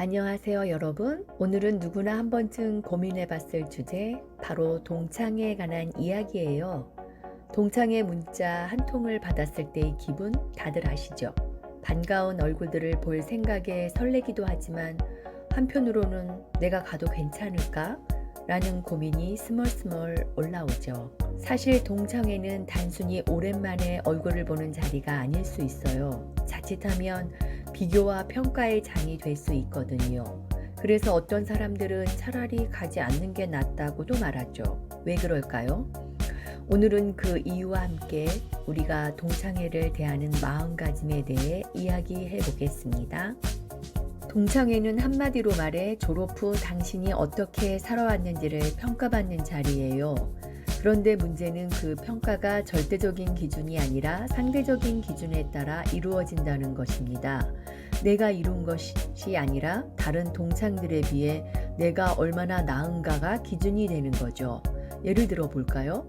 안녕하세요, 여러분. 오늘은 누구나 한 번쯤 고민해 봤을 주제, 바로 동창회에 관한 이야기예요. 동창회 문자 한 통을 받았을 때의 기분 다들 아시죠? 반가운 얼굴들을 볼 생각에 설레기도 하지만 한편으로는 내가 가도 괜찮을까? 라는 고민이 스멀스멀 올라오죠. 사실 동창회는 단순히 오랜만에 얼굴을 보는 자리가 아닐 수 있어요. 자칫하면 비교와 평가의 장이 될 수 있거든요. 그래서 어떤 사람들은 차라리 가지 않는 게 낫다고도 말하죠. 왜 그럴까요? 오늘은 그 이유와 함께 우리가 동창회를 대하는 마음가짐에 대해 이야기해 보겠습니다. 동창회는 한마디로 말해 졸업 후 당신이 어떻게 살아왔는지를 평가받는 자리예요. 그런데 문제는 그 평가가 절대적인 기준이 아니라 상대적인 기준에 따라 이루어진다는 것입니다. 내가 이룬 것이 아니라 다른 동창들에 비해 내가 얼마나 나은가가 기준이 되는 거죠. 예를 들어 볼까요?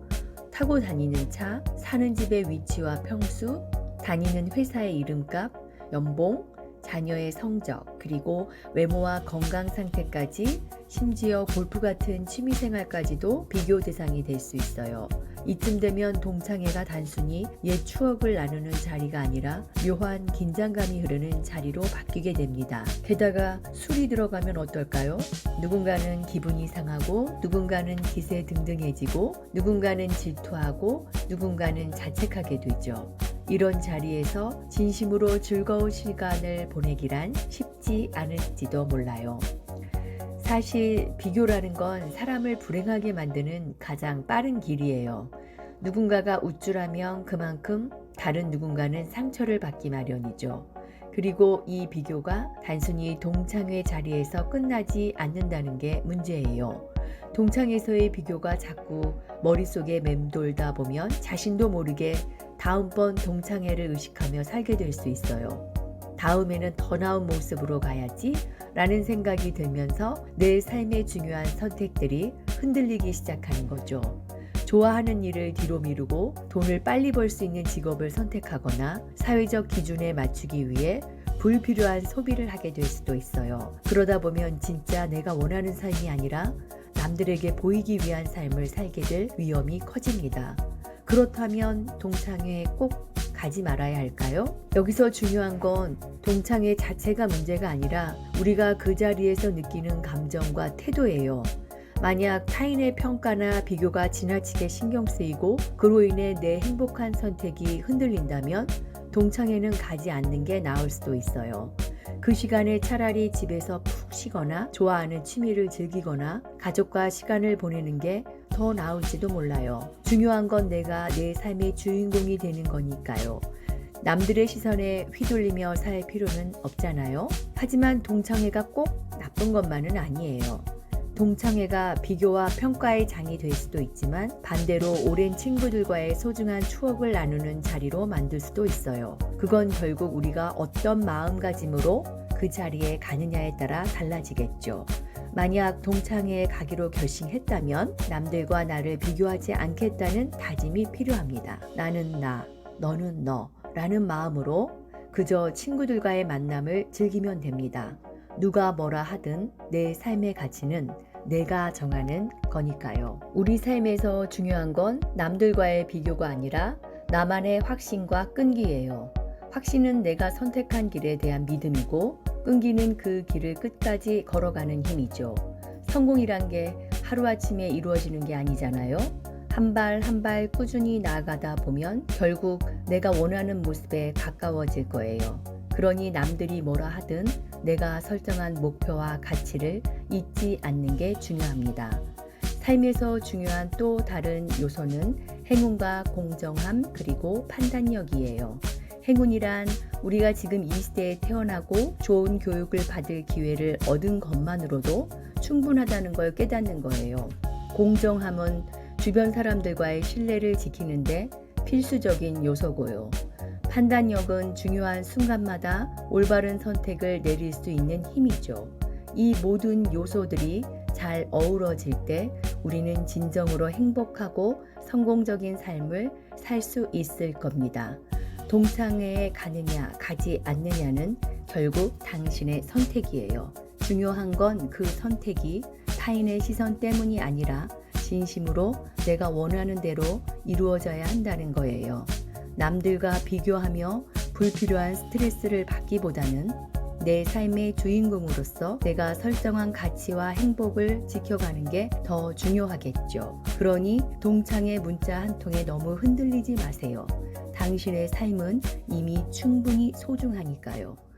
타고 다니는 차, 사는 집의 위치와 평수, 다니는 회사의 이름값, 연봉, 자녀의 성적, 그리고 외모와 건강 상태까지, 심지어 골프 같은 취미생활까지도 비교 대상이 될 수 있어요. 이쯤 되면 동창회가 단순히 옛 추억을 나누는 자리가 아니라 묘한 긴장감이 흐르는 자리로 바뀌게 됩니다. 게다가 술이 들어가면 어떨까요? 누군가는 기분이 상하고, 누군가는 기세 등등해지고, 누군가는 질투하고, 누군가는 자책하게 되죠. 이런 자리에서 진심으로 즐거운 시간을 보내기란 쉽지 않을지도 몰라요. 사실 비교라는 건 사람을 불행하게 만드는 가장 빠른 길이에요. 누군가가 우쭐하면 그만큼 다른 누군가는 상처를 받기 마련이죠. 그리고 이 비교가 단순히 동창회 자리에서 끝나지 않는다는 게 문제예요. 동창에서의 비교가 자꾸 머릿속에 맴돌다 보면 자신도 모르게 다음번 동창회를 의식하며 살게 될 수 있어요. 다음에는 더 나은 모습으로 가야지 라는 생각이 들면서 내 삶의 중요한 선택들이 흔들리기 시작하는 거죠. 좋아하는 일을 뒤로 미루고 돈을 빨리 벌 수 있는 직업을 선택하거나 사회적 기준에 맞추기 위해 불필요한 소비를 하게 될 수도 있어요. 그러다 보면 진짜 내가 원하는 삶이 아니라 남들에게 보이기 위한 삶을 살게 될 위험이 커집니다. 그렇다면 동창회에 꼭 가지 말아야 할까요? 여기서 중요한 건 동창회 자체가 문제가 아니라 우리가 그 자리에서 느끼는 감정과 태도예요. 만약 타인의 평가나 비교가 지나치게 신경 쓰이고 그로 인해 내 행복한 선택이 흔들린다면 동창회는 가지 않는 게 나을 수도 있어요. 그 시간에 차라리 집에서 푹 쉬거나 좋아하는 취미를 즐기거나 가족과 시간을 보내는 게 더 나을지도 몰라요. 중요한 건 내가 내 삶의 주인공이 되는 거니까요. 남들의 시선에 휘둘리며 살 필요는 없잖아요. 하지만 동창회가 꼭 나쁜 것만은 아니에요. 동창회가 비교와 평가의 장이 될 수도 있지만 반대로 오랜 친구들과의 소중한 추억을 나누는 자리로 만들 수도 있어요. 그건 결국 우리가 어떤 마음가짐으로 그 자리에 가느냐에 따라 달라지겠죠. 만약 동창회에 가기로 결심했다면 남들과 나를 비교하지 않겠다는 다짐이 필요합니다. 나는 나, 너는 너 라는 마음으로 그저 친구들과의 만남을 즐기면 됩니다. 누가 뭐라 하든 내 삶의 가치는 내가 정하는 거니까요. 우리 삶에서 중요한 건 남들과의 비교가 아니라 나만의 확신과 끈기예요. 확신은 내가 선택한 길에 대한 믿음이고 끈기는 그 길을 끝까지 걸어가는 힘이죠. 성공이란 게 하루아침에 이루어지는 게 아니잖아요. 한 발 한 발 꾸준히 나아가다 보면 결국 내가 원하는 모습에 가까워질 거예요. 그러니 남들이 뭐라 하든 내가 설정한 목표와 가치를 잊지 않는 게 중요합니다. 삶에서 중요한 또 다른 요소는 행운과 공정함 그리고 판단력이에요. 행운이란 우리가 지금 이 시대에 태어나고 좋은 교육을 받을 기회를 얻은 것만으로도 충분하다는 걸 깨닫는 거예요. 공정함은 주변 사람들과의 신뢰를 지키는데 필수적인 요소고요. 판단력은 중요한 순간마다 올바른 선택을 내릴 수 있는 힘이죠. 이 모든 요소들이 잘 어우러질 때 우리는 진정으로 행복하고 성공적인 삶을 살 수 있을 겁니다. 동창회에 가느냐 가지 않느냐는 결국 당신의 선택이에요. 중요한 건 그 선택이 타인의 시선 때문이 아니라 진심으로 내가 원하는 대로 이루어져야 한다는 거예요. 남들과 비교하며 불필요한 스트레스를 받기보다는 내 삶의 주인공으로서 내가 설정한 가치와 행복을 지켜가는 게 더 중요하겠죠. 그러니 동창의 문자 한 통에 너무 흔들리지 마세요. 당신의 삶은 이미 충분히 소중하니까요.